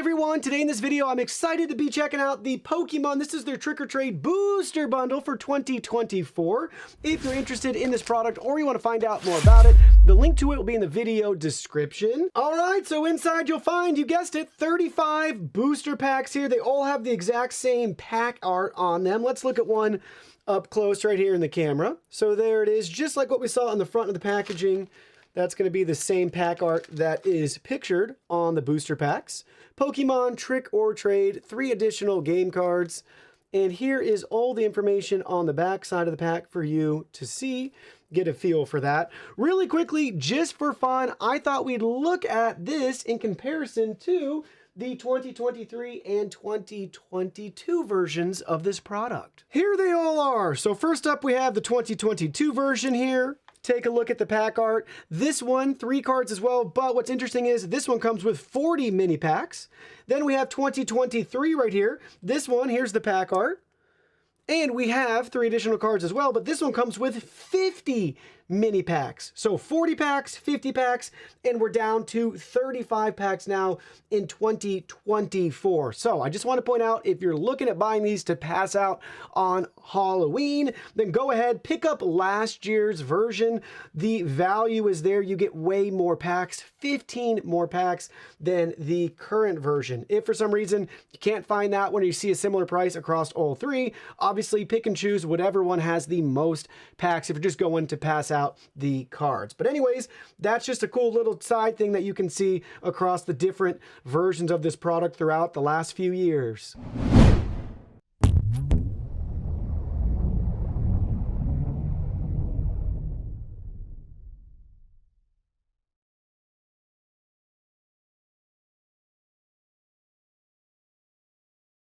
everyone, today in this video I'm excited to be checking out the Pokemon. This is their Trick or Trade Booster Bundle for 2024. If you're interested in this product or you want to find out more about it, the link to it will be in the video description. Alright, so inside you'll find, you guessed it, 35 booster packs here. They all have the exact same pack art on them. Let's look at one up close right here in the camera. So there it is, just like what we saw on the front of the packaging. That's going to be the same pack art that is pictured on the booster packs. Pokemon Trick or Trade, 3 additional game cards. And here is all the information on the back side of the pack for you to see, get a feel for that. Really quickly, just for fun, I thought we'd look at this in comparison to the 2023 and 2022 versions of this product. Here they all are. So first up, we have the 2022 version here. Take a look at the pack art. This one, 3 cards as well, but what's interesting is this one comes with 40 mini packs. Then we have 2023 right here. This one, here's the pack art. And we have 3 additional cards as well, but this one comes with 50 mini packs. So 40 packs, 50 packs, and we're down to 35 packs now in 2024. So I just want to point out, if you're looking at buying these to pass out on Halloween, then go ahead, pick up last year's version. The value is there. You get way more packs, 15 more packs than the current version. If for some reason you can't find that one or you see a similar price across all 3, obviously pick and choose whatever one has the most packs if you're just going to pass out the cards. But anyways, that's just a cool little side thing that you can see across the different versions of this product throughout the last few years.